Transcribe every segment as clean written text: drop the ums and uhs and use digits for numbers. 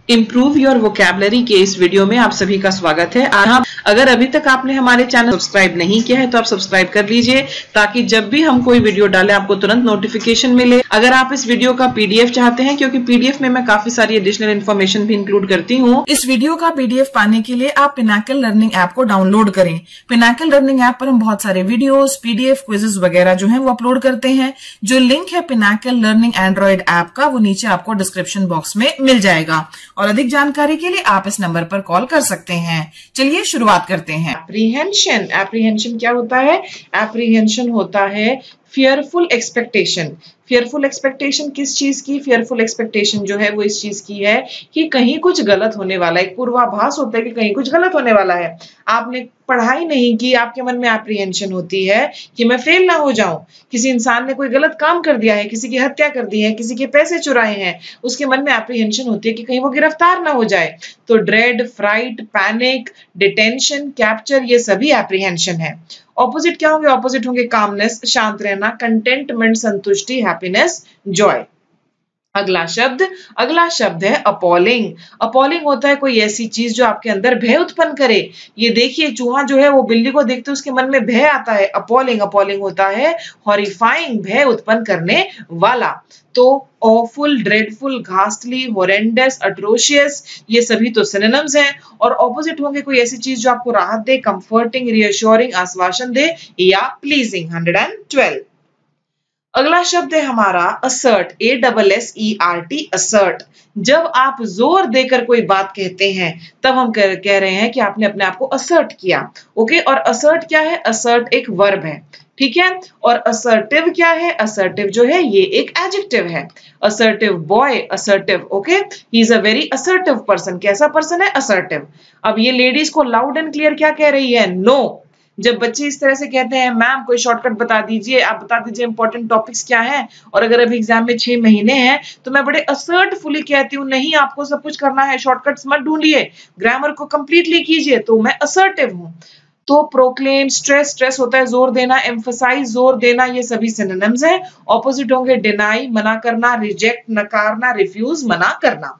Improve your vocabulary के इस video में आप सभी का स्वागत है। अगर अभी तक आपने हमारे चैनल सब्सक्राइब नहीं किया है तो आप सब्सक्राइब कर लीजिए ताकि जब भी हम कोई वीडियो डालें आपको तुरंत नोटिफिकेशन मिले। अगर आप इस वीडियो का पीडीएफ चाहते हैं, क्योंकि पीडीएफ में मैं काफी सारी एडिशनल इन्फॉर्मेशन भी इंक्लूड करती हूँ, इस वीडियो का पीडीएफ पाने के लिए आप पिनाकल लर्निंग ऐप को डाउनलोड करें। पिनाकल लर्निंग ऐप पर हम बहुत सारे वीडियोस, पीडीएफ, क्विजेस वगैरह जो है वो अपलोड करते हैं। जो लिंक है पिनाकल लर्निंग एंड्रॉइड ऐप का वो नीचे आपको डिस्क्रिप्शन बॉक्स में मिल जाएगा और अधिक जानकारी के लिए आप इस नंबर पर कॉल कर सकते हैं। चलिए शुरुआत करते हैं। एप्रीहेंशन। एप्रीहेंशन क्या होता है? एप्रीहेंशन होता है फियरफुल एक्सपेक्टेशन। फियरफुल एक्सपेक्टेशन किस चीज की? फियरफुल एक्सपेक्टेशन जो है वो इस चीज की है कि कहीं कुछ गलत होने वाला है। एक पूर्वाभास होता है कि कहीं कुछ गलत होने वाला है। आपने पढ़ाई नहीं की, आपके मन में एप्रीहेंशन होती है कि मैं फेल ना हो जाऊं। किसी इंसान ने कोई गलत काम कर दिया है, किसी की हत्या कर दी है, किसी के पैसे चुराए हैं, उसके मन में एप्रीहेंशन होती है कि कहीं वो गिरफ्तार ना हो जाए। तो dread, fright, panic, detention, capture, ये सभी एप्रीहेंशन है। ऑपोजिट क्या होंगे? ऑपोजिट होंगे कामनेस, शांत रहना, कंटेंटमेंट, संतुष्टि, हैप्पीनेस, जॉय। अगला शब्द है अपॉलिंग। अपॉलिंग होता है कोई ऐसी चीज जो आपके अंदर भय उत्पन्न करे। ये देखिए, चूहा जो है वो बिल्ली को देखते उसके मन में भय आता है। अपॉलिंग होता है हॉरिफाइंग, भय उत्पन्न करने वाला। तो ऑफुल, ड्रेडफुल, घास्टली, हॉरेंडस, अट्रोशियस, ये सभी तो सिनोनिम्स हैं। और ऑपोजिट होंगे कोई ऐसी चीज जो आपको राहत दे, कंफर्टिंग, रियश्योरिंग, आश्वासन दे, या प्लीजिंग। 112। अगला शब्द है हमारा असर्ट। ASSERT, assert. जब आप जोर देकर कोई बात कहते हैं तब हम कह रहे हैं कि आपने अपने आप को असर्ट किया। ओके, और असर्ट क्या है? असर्ट एक वर्ब है, ठीक है। और असर्टिव क्या है? असर्टिव जो है ये एक एडजेक्टिव है। Assertive boy, assertive, okay, he is a very assertive person. कैसा पर्सन है? असर्टिव। अब ये लेडीज को लाउड एंड क्लियर क्या कह रही है? नो। जब बच्चे इस तरह से कहते हैं मैम कोई शॉर्टकट बता दीजिए, आप बता दीजिए इंपॉर्टेंट टॉपिक्स क्या हैं, और अगर अभी एग्जाम में 6 महीने हैं तो मैं बड़े असर्टफुली कहती हूँ नहीं, आपको सब कुछ करना है, शॉर्टकट्स मत ढूंढिए, ग्रामर को कंप्लीटली कीजिए, तो मैं असर्टिव हूँ। तो प्रोक्लेम, स्ट्रेस होता है जोर देना, एम्फसाइज, जोर देना, ये सभी सिनोनिम्स हैं। ऑपोजिट होंगे डिनाई, मना करना, रिजेक्ट, नकारना, रिफ्यूज, मना करना।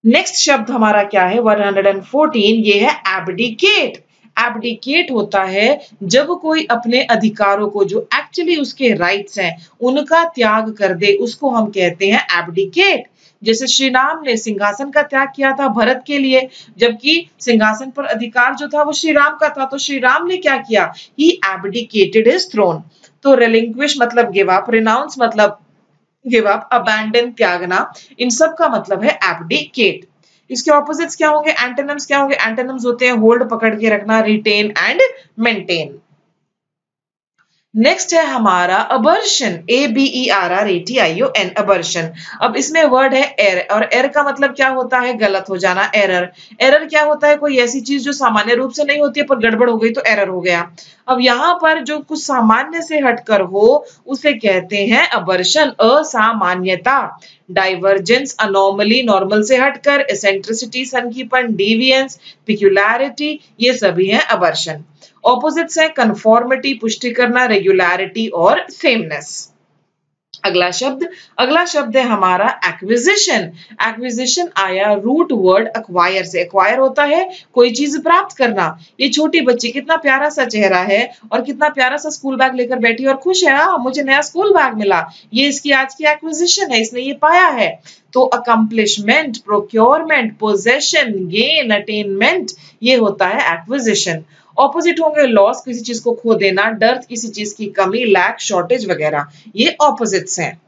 नेक्स्ट शब्द हमारा क्या है? 114, ये है एब्डिकेट। एब्डिकेट होता है जब कोई अपने अधिकारों को, जो एक्चुअली उसके राइट्स हैं, उनका त्याग कर दे, उसको हम कहते हैं एब्डिकेट। जैसे श्री राम ने सिंहासन का त्याग किया था भरत के लिए, जबकि सिंहासन पर अधिकार जो था वो श्री राम का था, तो श्री राम ने क्या किया? ही एब्डिकेटेड हिज थ्रोन। तो रिलिंक्विश मतलब गिव अप, रिनाउंस मतलब गिव अप, अबैंडन त्यागना, इन सब का मतलब है एब्डिकेट। इसके ऑपोजिट्स क्या होंगे? एंटोनिम्स क्या होंगे? एंटोनिम्स होते हैं होल्ड, पकड़ के रखना, रिटेन एंड मेंटेन। नेक्स्ट है हमारा अबर्शन। ABERRATION, अबर्शन। अब इसमें वर्ड है एर, और एर का मतलब क्या होता है? गलत हो जाना, एरर। एरर क्या होता है? कोई ऐसी चीज जो सामान्य रूप से नहीं होती है पर गड़बड़ हो गई तो एरर हो गया। अब यहाँ पर जो कुछ सामान्य से हटकर हो उसे कहते हैं अबर्शन, असामान्यता। डाइवर्जेंस, अनोमली, नॉर्मल से हटकर, एसेंट्रिसिटी, सनकीपन, डेविएंस, पिक्युलैरिटी, ये सभी हैं अबर्शन। ऑपोजिट्स है कंफॉर्मिटी, पुष्टि करना, रेगुलैरिटी और सेमनेस। अगला शब्द है हमारा एक्विजिशन। एक्विजिशन आया रूट वर्ड अक्वायर से। एक्वायर होता है कोई चीज प्राप्त करना। ये छोटी बच्ची, कितना प्यारा सा चेहरा है और कितना प्यारा सा स्कूल बैग लेकर बैठी और खुश है, मुझे नया स्कूल बैग मिला, ये इसकी आज की एक्विजिशन है, इसने ये पाया है। तो accomplishment, procurement, possession, gain, attainment, ये होता है एक्विजिशन। ऑपोजिट होंगे लॉस, किसी चीज को खो देना, डर, किसी चीज की कमी, लैक, शॉर्टेज वगैरह, ये ऑपोजिट्स हैं।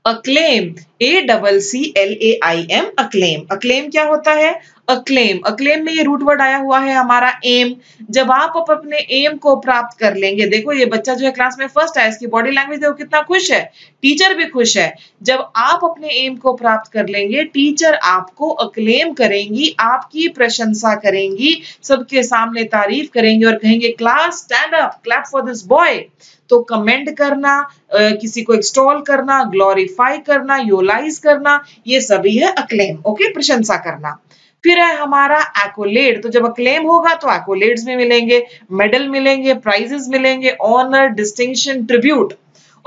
Acclaim, ACCLAIM, acclaim. अक्लेम क्या होता है? अक्लेम में ये रूट वर्ड आया हुआ है हमारा एम। जब आप अपने एम को प्राप्त कर लेंगे, देखो ये बच्चा जो है क्लास में फर्स्ट है, इसकी बॉडी लैंग्वेज देखो कितना खुश है, टीचर भी खुश है। जब आप अपने एम को प्राप्त कर लेंगे, टीचर आपको अक्लेम करेंगी, आपकी प्रशंसा करेंगी, सबके सामने तारीफ करेंगे और कहेंगे class stand up, clap for this boy. तो कमेंट करना, किसी को एक्सटॉल करना, ग्लोरीफाई करना, यूलाइज करना, ये सभी है अक्लेम। ओके, प्रशंसा करना। फिर है हमारा एक्कोलेड। तो जब अक्लेम होगा तो एक्कोलेड्स में मिलेंगे, मेडल मिलेंगे, प्राइजेस मिलेंगे, ऑनर, डिस्टिंक्शन, ट्रिब्यूट।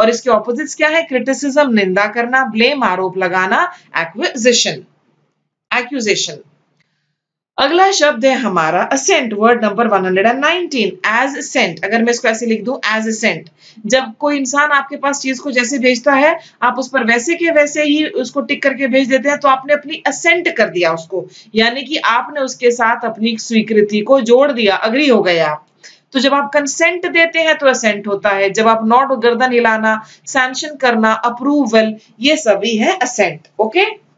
और इसके ऑपोजिट्स क्या है? क्रिटिसिज्म निंदा करना, ब्लेम आरोप लगाना, एक्विजिशन एक्यूजेशन। अगला शब्द है हमारा ascent, word number 119, ascent. अगर मैं इसको ऐसे लिख दूं एज सेंट, जब कोई इंसान आपके पास चीज को जैसे भेजता है आप उस पर वैसे के वैसे ही उसको टिक करके भेज देते हैं, तो आपने अपनी असेंट कर दिया उसको, यानी कि आपने उसके साथ अपनी स्वीकृति को जोड़ दिया, अग्री हो गए आप। तो जब आप कंसेंट देते हैं तो असेंट होता है, जब आप नॉड गर्दन हिलाना, सैंक्शन करना, अप्रूवल, ये सभी है असेंट। ओके,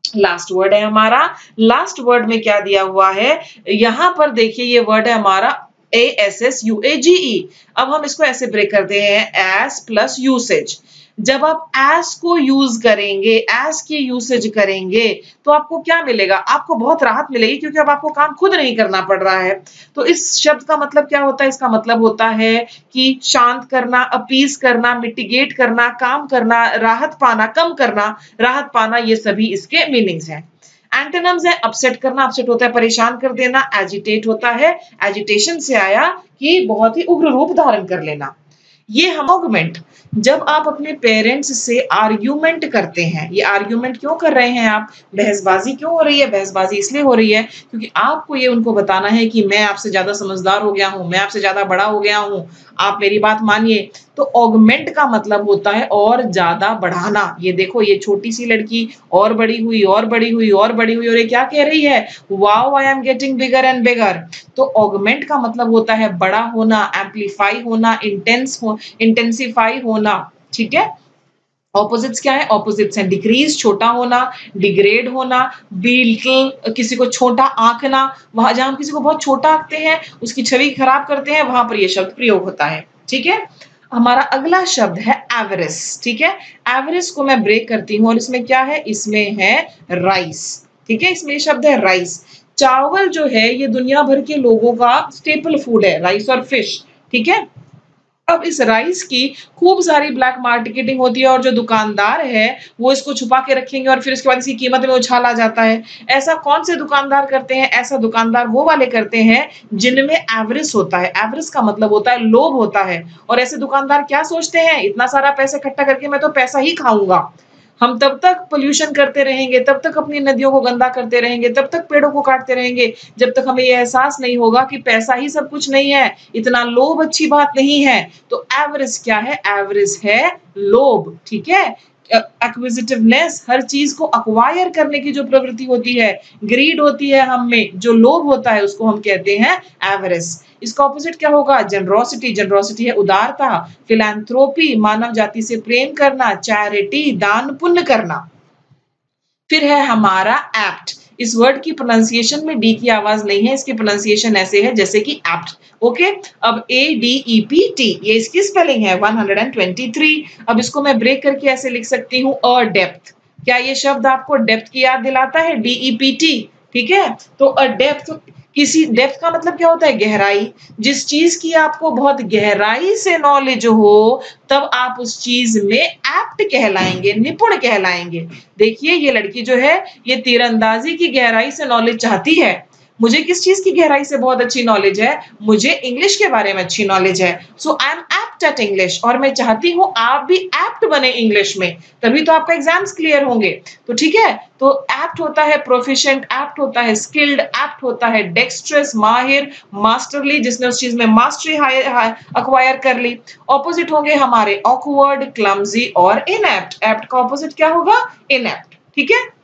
लास्ट वर्ड है हमारा। लास्ट वर्ड में क्या दिया हुआ है? यहां पर देखिए ये वर्ड है हमारा ASSUAGE। अब हम इसको ऐसे ब्रेक करते हैं, एस प्लस यूसेज। जब आप एस को यूज करेंगे, एस की यूसेज करेंगे, तो आपको क्या मिलेगा? आपको बहुत राहत मिलेगी, क्योंकि अब आपको काम खुद नहीं करना पड़ रहा है। तो इस शब्द का मतलब क्या होता है? इसका मतलब होता है कि शांत करना, अपीस करना, मिटिगेट करना, काम करना, राहत पाना, कम करना, राहत पाना, ये सभी इसके मीनिंग्स हैं। एंटोनिम्स है अपसेट करना, अपसेट होता है परेशान कर देना, एजिटेट होता है, एजिटेशन से आया कि बहुत ही उग्र रूप धारण कर लेना। ये हम ऑगमेंट, जब आप अपने पेरेंट्स से आर्ग्यूमेंट करते हैं, ये आर्ग्यूमेंट क्यों कर रहे हैं आप? बहसबाजी क्यों हो रही है? बहसबाजी इसलिए हो रही है क्योंकि आपको ये उनको बताना है कि मैं आपसे ज्यादा समझदार हो गया हूं, मैं आपसे ज्यादा बड़ा हो गया हूं, आप मेरी बात मानिए। तो ऑगमेंट का मतलब होता है और ज्यादा बढ़ाना। ये देखो, ये छोटी सी लड़की और बड़ी हुई और बड़ी हुई और बड़ी हुई, और ये क्या कह रही है? Wow, I am getting bigger and bigger. तो ऑगमेंट का मतलब होता है बड़ा होना, एम्पलीफाई होना, इंटेंसिफाई होना। ठीक है, ऑपोजिट्स क्या है? ऑपोजिट्स हैं डिक्रीज, छोटा होना, डिग्रेड होना, बिल्कुल किसी को छोटा आंकना। वहां जहां हम किसी को बहुत छोटा आंकते हैं, उसकी छवि खराब करते हैं, वहां पर यह शब्द प्रयोग होता है। ठीक है, हमारा अगला शब्द है एवरेज। ठीक है, एवरेज को मैं ब्रेक करती हूं और इसमें क्या है? इसमें है राइस। ठीक है, इसमें शब्द है राइस। चावल जो है ये दुनिया भर के लोगों का स्टेपल फूड है, राइस और फिश। ठीक है, अब इस राइस की खूब सारी ब्लैक मार्केटिंग होती है और जो दुकानदार है वो इसको छुपा के रखेंगे और फिर इसके बाद इसकी कीमत में उछाल आ जाता है। ऐसा कौन से दुकानदार करते हैं? ऐसा दुकानदार वो वाले करते हैं जिनमें एवरेज होता है। एवरेज का मतलब होता है लोभ होता है। और ऐसे दुकानदार क्या सोचते हैं? इतना सारा पैसा इकट्ठा करके मैं तो पैसा ही खाऊंगा। हम तब तक पोल्यूशन करते रहेंगे, तब तक अपनी नदियों को गंदा करते रहेंगे, तब तक पेड़ों को काटते रहेंगे, जब तक हमें यह एहसास नहीं होगा कि पैसा ही सब कुछ नहीं है, इतना लोभ अच्छी बात नहीं है। तो एवरेज क्या है? एवरेज है लोभ। ठीक है, एक्विजिटिवनेस, हर चीज को अक्वायर करने की जो प्रवृत्ति होती है, ग्रीड होती है हम में, जो लोभ होता है, उसको हम कहते हैं एवरेज। इसका ऑपोजिट क्या होगा? जनरोसिटी। जनरोसिटी है उदारता, फिलैंथ्रोपी, मानव जाति से प्रेम करना, चैरिटी, दान पुण्य करना। फिर है हमारा एप्ट। इस वर्ड की प्रोनाउंसिएशन में डी की आवाज नहीं है, इसकी प्रोनाउंसिएशन ऐसे है जैसे कि एप्ट। ओके, अब ADEPT ये इसकी स्पेलिंग है 123। अब इसको मैं ब्रेक करके ऐसे लिख सकती हूँ अ डेप्थ। क्या ये शब्द आपको डेप्थ की याद दिलाता है? DEPT। ठीक है, तो अ डेप्थ, किसी डेप्थ का मतलब क्या होता है? गहराई। जिस चीज की आपको बहुत गहराई से नॉलेज हो तब आप उस चीज में एप्ट कहलाएंगे, निपुण कहलाएंगे। देखिए ये लड़की जो है ये तीरंदाजी की गहराई से नॉलेज चाहती है। मुझे किस चीज की गहराई से बहुत अच्छी नॉलेज है? मुझे इंग्लिश के बारे में अच्छी नॉलेज है। So I am apt at English, और मैं चाहती हूं आप भी एप्ट बने इंग्लिश में, तभी तो आपका एग्जाम्स क्लियर होंगे। तो ठीक है, तो एप्ट होता है प्रोफिशिएंट, एप्ट होता है स्किल्ड, एप्ट होता है डेक्स्ट्रस, माहिर, मास्टरली, जिसने उस चीज में मास्टरी अक्वायर कर ली। ऑपोजिट होंगे हमारे ऑकवर्ड, क्लमजी और इनएप्ट। एप्ट का ऑपोजिट क्या होगा? इनएप्ट। ठीक है,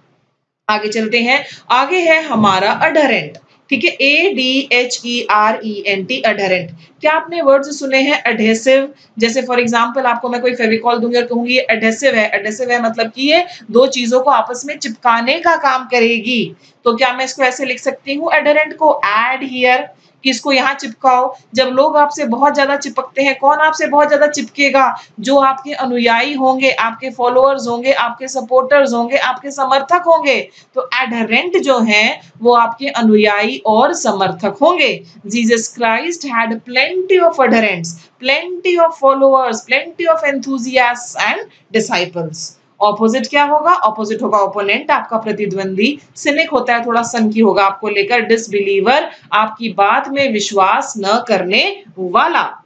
आगे चलते हैं। आगे है हमारा अडहेरेंट। ठीक है, ADHERENT, अडहेरेंट। क्या आपने वर्ड्स सुने हैं एडहेसिव? जैसे फॉर एग्जांपल आपको मैं कोई फेविकॉल दूंगी और कहूंगी ये एडहेसिव है। एडहेसिव है मतलब कि ये दो चीजों को आपस में चिपकाने का काम करेगी। तो क्या मैं इसको ऐसे लिख सकती हूँ एडहेरेंट को? एड हियर, कि इसको यहाँ चिपकाओ। जब लोग आपसे बहुत ज्यादा चिपकते हैं, कौन आपसे बहुत ज्यादा चिपकेगा? जो आपके अनुयायी होंगे, आपके फॉलोअर्स होंगे, आपके सपोर्टर्स होंगे, आपके समर्थक होंगे। तो एडहेरेंट जो हैं वो आपके अनुयायी और समर्थक होंगे। Jesus Christ had plenty of adherents, plenty of followers, plenty of enthusiasts and disciples. Opposite क्या होगा? ऑपोजिट होगा ओपोनेंट, आपका प्रतिद्वंदी। सिनिक होता है थोड़ा सनकी होगा आपको लेकर, डिसबिलीवर, आपकी बात में विश्वास न करने वाला।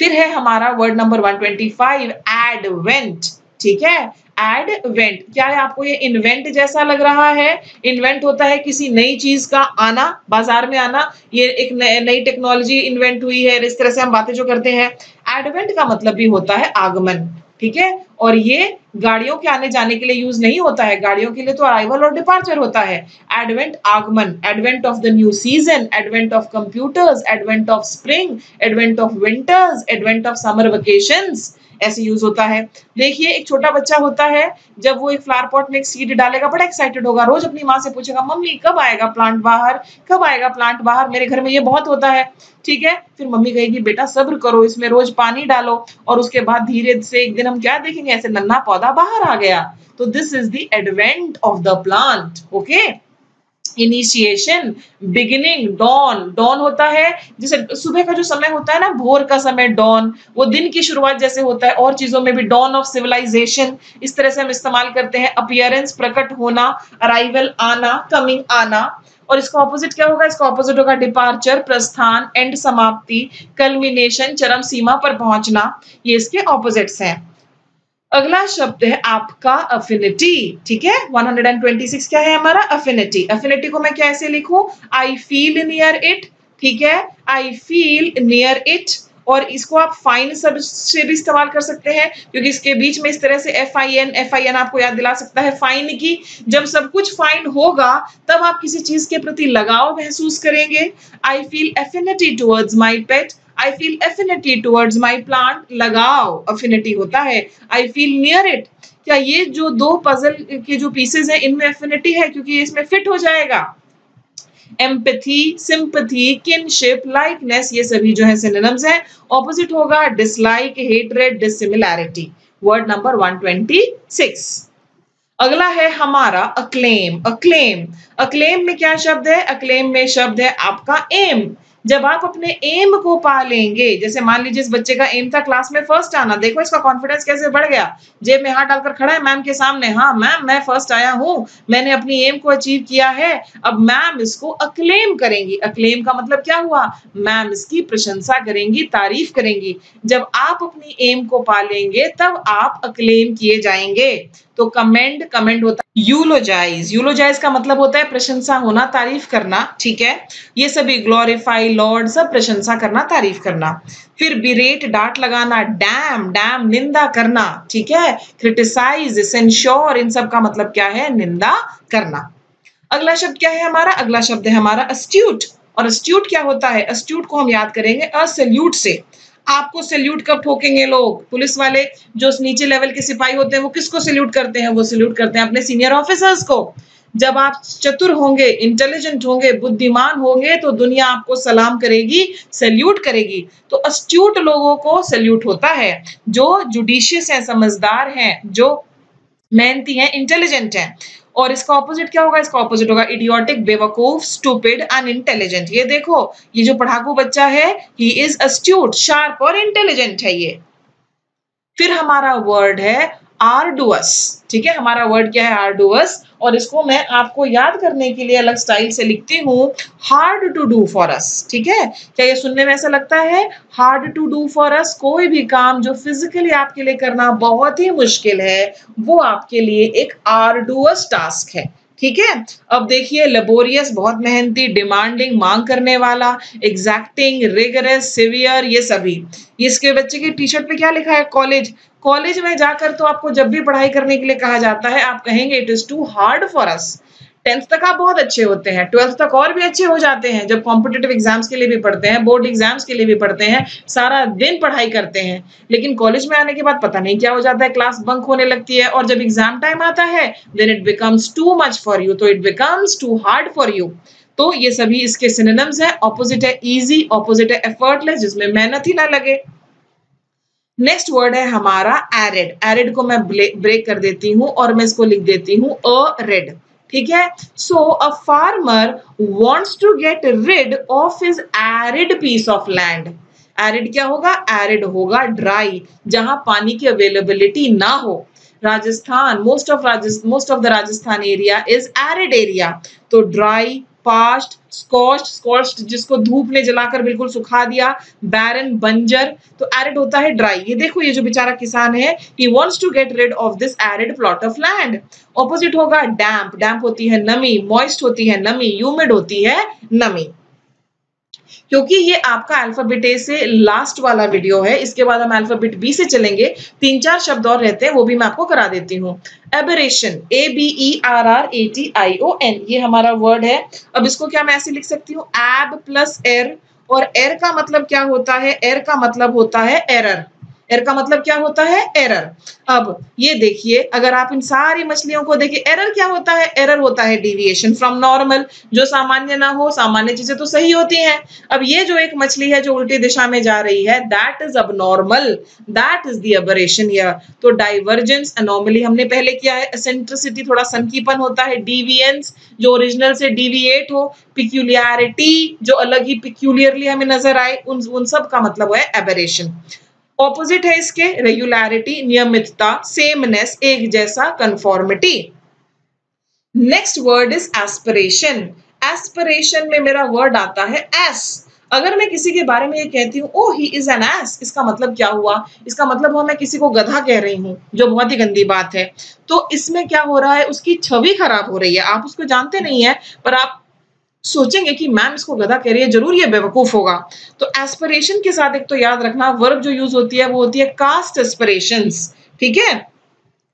फिर है हमारा वर्ड नंबर 125 एडवेंट। ठीक है, एडवेंट क्या है? आपको ये इन्वेंट जैसा लग रहा है? इन्वेंट होता है किसी नई चीज का आना, बाजार में आना, ये एक नई टेक्नोलॉजी इन्वेंट हुई है, इस तरह से हम बातें जो करते हैं। एडवेंट का मतलब भी होता है आगमन। ठीक है, और ये गाड़ियों के आने जाने के लिए यूज नहीं होता है, गाड़ियों के लिए तो अराइवल और डिपार्चर होता है। एडवेंट आगमन, advent of the new season, advent of computers, advent of spring, advent of winters, advent of summer vacations, ऐसे यूज होता है। देखिए एक छोटा बच्चा होता है, जब वो एक फ्लावर पॉट में एक सीड डालेगा बड़ा एक्साइटेड होगा, रोज अपनी माँ से पूछेगा मम्मी कब आएगा प्लांट बाहर, कब आएगा प्लांट बाहर, मेरे घर में ये बहुत होता है। ठीक है, फिर मम्मी कहेगी बेटा सब्र करो, इसमें रोज पानी डालो, और उसके बाद धीरे से एक दिन हम क्या देखेंगे, ऐसे नन्हा पौधा बाहर आ गया। तो this is the advent of the plant. Okay, initiation, beginning, dawn, dawn होता है जैसे सुबह का जो समय होता है ना, भोर का समय, डॉन, वो दिन की शुरुआत जैसे होता है। और चीजों में भी डॉन ऑफ सिविलाइजेशन, इस तरह से हम इस्तेमाल करते हैं। अपीयरेंस, प्रकट होना, अराइवल आना, कमिंग आना। और इसका ऑपोजिट क्या होगा? इसका ऑपोजिट होगा डिपार्चर, प्रस्थान, एंड समाप्ति, कल्मिनेशन, चरम सीमा पर पहुंचना। ये इसके ऑपोजिट्स हैं। अगला शब्द है आपका अफिनिटी। ठीक है, 126 क्या है हमारा? अफिनिटी। अफिनिटी को मैं कैसे लिखूं? I feel near it. ठीक है, आई फील नियर इट। और इसको आप फाइन सब से भी इस्तेमाल कर सकते हैं, क्योंकि इसके बीच में इस तरह से FIN आपको याद दिला सकता है फाइन की। जब सब कुछ फाइन होगा तब आप किसी चीज के प्रति लगाव महसूस करेंगे। I feel affinity towards my pet, I feel affinity towards my plant, लगाव अफिनिटी होता है। आई फील नियर इट, क्या ये जो दो पजल के जो पीसेस हैं इनमें एफिनिटी है, क्योंकि ये इसमें फिट हो जाएगा। एम्पैथी, सिंपैथी, किनशिप, लाइकनेस, ये सभी जो है सिनोनिम्स हैं। ऑपोजिट होगा dislike, hatred, dissimilarity. Word number 126। अगला है हमारा अक्लेम। अक्लेम, अक्लेम में क्या शब्द है? अक्लेम में शब्द है आपका एम। जब आप अपने एम को पा लेंगे, जैसे मान लीजिए इस बच्चे का एम था क्लास में फर्स्ट आना, देखो इसका कॉन्फिडेंस कैसे बढ़ गया, जेब में हाथ डालकर खड़ा है मैम के सामने, हाँ मैम मैं फर्स्ट आया हूं, मैंने अपनी एम को अचीव किया है। अब मैम इसको अक्लेम करेंगी। अक्लेम का मतलब क्या हुआ? मैम इसकी प्रशंसा करेंगी, तारीफ करेंगी। जब आप अपनी एम को पा लेंगे तब आप अक्लेम किए जाएंगे। तो कमेंड, कमेंड होता है यूलोजाइज। यूलोजाइज का मतलब होता है प्रशंसा होना, तारीफ करना। ठीक है, ये सभी ग्लोरीफाई, लॉर्ड, सब प्रशंसा करना, तारीफ करना। फिर बिरेट, डांट लगाना, डैम, डैम निंदा करना। ठीक है, क्रिटिसाइज, सेंश्योर, इन सब का मतलब क्या है? निंदा करना। अगला शब्द क्या है हमारा? अगला शब्द है हमारा अस्ट्यूट। और अस्ट्यूट क्या होता है? अस्ट्यूट को हम याद करेंगे असल्यूट से। आपको सैल्यूट कब ठोकेंगे लोग? पुलिस वाले जो नीचे लेवल के सिपाही होते हैं वो किसको सैल्यूट करते हैं? वो सैल्यूट करते हैं अपने सीनियर ऑफिसर्स को। जब आप चतुर होंगे, इंटेलिजेंट होंगे, बुद्धिमान होंगे तो दुनिया आपको सलाम करेगी, सैल्यूट करेगी। तो अस्ट्यूट लोगों को सैल्यूट होता है, जो जुडिशियस है, समझदार हैं, जो मेहनती हैं, इंटेलिजेंट हैं। और इसका ऑपोजिट क्या होगा? इसका ऑपोजिट होगा इडियोटिक, बेवकूफ, स्टूपिड, अनइंटेलिजेंट। ये देखो, ये जो पढ़ाकू बच्चा है, ही इज अस्ट्यूट, शार्प और इंटेलिजेंट है ये। फिर हमारा वर्ड है आर्डुअस। ठीक है, हमारा वर्ड क्या है? आर्डुअस। और इसको मैं आपको याद करने के लिए अलग स्टाइल से लिखती हूँ, hard to do for us. ठीक है, क्या ये सुनने में ऐसा लगता है? Hard to do for us, कोई भी काम जो फिजिकली आपके लिए करना बहुत ही मुश्किल है, वो आपके लिए एक आर्डुअस टास्क है। ठीक है, अब देखिए लेबोरियस, बहुत मेहनती, डिमांडिंग, मांग करने वाला, एग्जैक्टिंग, रिगरस, सिवियर, ये सभी। इसके बच्चे की टी शर्ट पे क्या लिखा है? कॉलेज। कॉलेज में जाकर तो आपको जब भी पढ़ाई करने के लिए कहा जाता है, आप कहेंगे it is too hard for us. 10th तक आप बहुत अच्छे होते हैं, 12th तक और भी अच्छे हो जाते हैं, जब कॉम्पिटिटिव एग्जाम्स के लिए भी पढ़ते हैं, बोर्ड एग्जाम्स के लिए भी पढ़ते हैं, सारा दिन पढ़ाई करते हैं। लेकिन कॉलेज में आने के बाद पता नहीं क्या हो जाता है, क्लास बंक होने लगती है, और जब एग्जाम टाइम आता है then it becomes too much for you, तो it becomes too hard for you. तो ये सभी इसके सिनोनिम्स हैं। ऑपोजिट है इजी, ऑपोजिट है एफर्टलेस, जिसमें मेहनत ही ना लगे। नेक्स्ट वर्ड है हमारा एरिड। एरिड को मैं ब्रेक कर देती हूँ और मैं इसको लिख देती हूँ अरेड। ठीक है, so a farmer wants to get rid of his arid piece of land. Arid क्या होगा? एरिड होगा ड्राई, जहां पानी की अवेलेबिलिटी ना हो। Rajasthan, most of the Rajasthan area is arid area, तो ड्राई, पास्ट, स्कॉच्ड, स्कॉच्ड जिसको धूप ने जलाकर बिल्कुल सुखा दिया, बैरन, बंजर। तो एरिड होता है ड्राई। ये देखो ये जो बेचारा किसान है, he wants to get rid of this arid plot of land। Opposite होगा डैम्प, डैम्प होती है नमी, मॉइस्ट होती है नमी, ह्यूमिड होती है नमी। क्योंकि ये आपका अल्फाबेट ए से लास्ट वाला वीडियो है, इसके बाद हम अल्फाबेट बी से चलेंगे। 3-4 शब्द और रहते हैं, वो भी मैं आपको करा देती हूँ। एबरेशन, ABERRATION, ये हमारा वर्ड है। अब इसको क्या मैं ऐसे लिख सकती हूँ, एब प्लस एर, और एर का मतलब क्या होता है, एर का मतलब होता है एरर। एरर का मतलब क्या होता है, एरर। अब ये देखिए, अगर आप इन सारी मछलियों को देखिए, एरर क्या होता है, एरर होता है डेविएशन फ्रॉम नॉर्मल। जो सामान्य ना हो, सामान्य चीजें तो सही होती हैं। अब ये जो एक मछली है जो उल्टी दिशा में जा रही है, that is abnormal, that is the aberration here. तो डाइवर्जेंस, एनोमली हमने पहले किया है, एसेंट्रिसिटी थोड़ा सनकीपन होता है, डिविएंस जो ओरिजिनल से डिविएट हो, पिक्यूलियरिटी जो अलग ही पिक्यूलियरली हमें नजर आए, उन सब का मतलब है एबरेशन। ऑपोजिट है इसके, रेगुलरिटी, नियमितता, सेमनेस, एक जैसा, conformity. Next word is aspiration. Aspiration में मेरा वर्ड आता है एस। अगर मैं किसी के बारे में ये कहती हूँ, ओ ही इज एन एस, इसका मतलब क्या हुआ, इसका मतलब हुआ मैं किसी को गधा कह रही हूँ, जो बहुत ही गंदी बात है। तो इसमें क्या हो रहा है, उसकी छवि खराब हो रही है। आप उसको जानते नहीं है, पर आप सोचेंगे कि मैम इसको गधा कह रही है, जरूर ये बेवकूफ होगा। तो एस्पिरेशन के साथ एक तो याद रखना, वर्ब जो यूज होती है वो होती है कास्ट एस्पिरेशंस, ठीक है।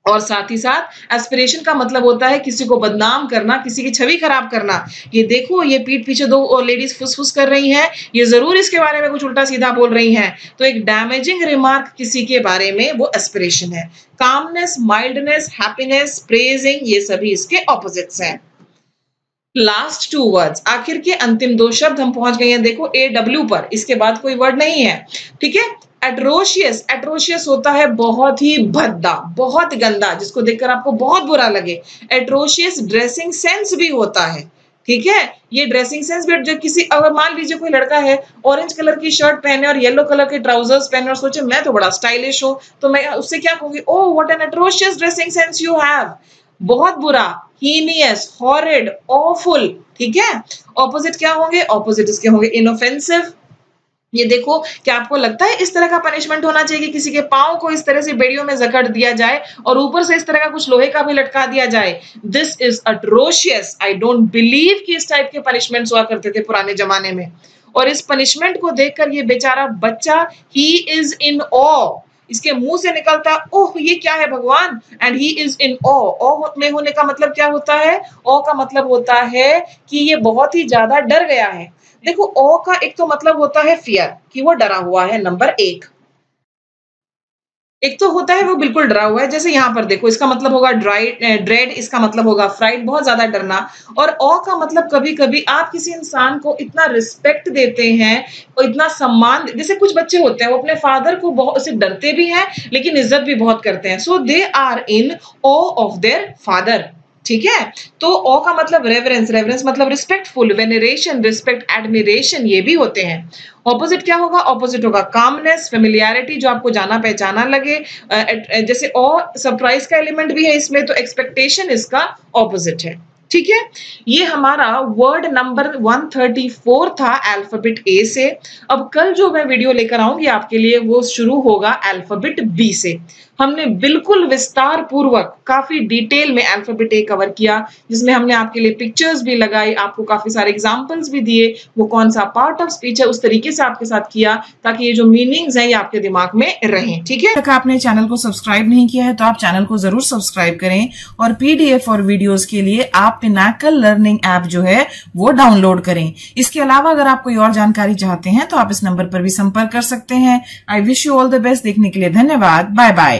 और साथ ही साथ एस्पिरेशन का मतलब होता है किसी को बदनाम करना, किसी की छवि खराब करना। ये देखो, ये पीठ पीछे दो लेडीज फुसफुस कर रही हैं, ये जरूर इसके बारे में कुछ उल्टा सीधा बोल रही हैं। तो एक डैमेजिंग रिमार्क किसी के बारे में, वो एस्पिरेशन है। कामनेस, माइल्डनेस, हैप्पीनेस, प्रेजिंग, ये सभी इसके ऑपोजिट्स हैं। लास्ट 2 वर्ड्स, आखिर के अंतिम 2 शब्द हम पहुंच गए हैं। देखो AW पर, इसके बाद कोई वर्ड नहीं है, ठीक है। एट्रोशियस, एट्रोशियस होता है बहुत ही भद्दा, बहुत गंदा, जिसको देखकर आपको बहुत बुरा लगे। एट्रोशियस ड्रेसिंग सेंस भी होता है, ठीक है। ये ड्रेसिंग सेंस भी, जो किसी, अगर मान लीजिए कोई लड़का है, ऑरेंज कलर की शर्ट पहने और येलो कलर के ट्राउजर्स पहने और सोचे मैं तो बड़ा स्टाइलिश हूं, तो मैं उससे क्या कहूंगी, oh what an atrocious dressing sense you have, बहुत बुरा, हीनियस, हॉरिड, ऑफुल, ठीक है। ऑपोजिट क्या होंगे, ऑपोजिट इसके होंगे इनऑफेंसिव। ये देखो, क्या आपको लगता है इस तरह का पनिशमेंट होना चाहिए कि किसी के पांव को इस तरह से बेड़ियों में जकड़ दिया जाए और ऊपर से इस तरह का कुछ लोहे का भी लटका दिया जाए। This is atrocious. I don't believe कि इस टाइप के पनिशमेंट्स हुआ करते थे पुराने जमाने में। और इस पनिशमेंट को देखकर ये बेचारा बच्चा, ही इज इन ऑ, इसके मुंह से निकलता, ओह ये क्या है भगवान, एंड ही इज इन ऑ। ऑ में होने का मतलब क्या होता है, ऑ का मतलब होता है कि ये बहुत ही ज्यादा डर गया है। देखो, ऑ का एक तो मतलब होता है फियर, कि वो डरा हुआ है, नंबर 1। एक तो होता है वो बिल्कुल डरा हुआ है, जैसे यहाँ पर देखो, इसका मतलब होगा ड्रेड, इसका मतलब होगा फ्राइड, बहुत ज्यादा डरना। और ऑ का मतलब कभी कभी आप किसी इंसान को इतना रिस्पेक्ट देते हैं और इतना सम्मान, जैसे कुछ बच्चे होते हैं वो अपने फादर को बहुत से डरते भी हैं लेकिन इज्जत भी बहुत करते हैं। So they are in awe of their father, ठीक है। तो ऑ का मतलब रेवरेंस, रेवरेंस मतलब रिस्पेक्टफुल, वेनरेशन, रिस्पेक्ट, एडमिरेशन, ये भी होते हैं। ऑपोजिट क्या होगा, ऑपोजिट होगा कामनेस, फेमिलियरिटी, जो आपको जाना पहचाना लगे। जैसे ऑ सरप्राइज का एलिमेंट भी है इसमें, तो एक्सपेक्टेशन इसका ऑपोजिट है, ठीक है। ये हमारा वर्ड नंबर 134 था अल्फाबेट ए से। अब कल जो मैं वीडियो लेकर आऊंगी आपके लिए, वो शुरू होगा अल्फाबेट बी से। हमने बिल्कुल विस्तार पूर्वक काफी डिटेल में अल्फाबेट ए कवर किया, जिसमें हमने आपके लिए पिक्चर्स भी लगाई, आपको काफी सारे एग्जांपल्स भी दिए, वो कौन सा पार्ट ऑफ स्पीच है उस तरीके से आपके साथ किया, ताकि ये जो मीनिंग्स हैं ये आपके दिमाग में रहें, ठीक है। अगर आपने चैनल को सब्सक्राइब नहीं किया है तो आप चैनल को जरूर सब्सक्राइब करें, और PDF और वीडियोज के लिए आप पिनाकल लर्निंग ऐप जो है वो डाउनलोड करें। इसके अलावा अगर आप कोई और जानकारी चाहते हैं तो आप इस नंबर पर भी संपर्क कर सकते हैं। I wish you all the best. देखने के लिए धन्यवाद। Bye bye.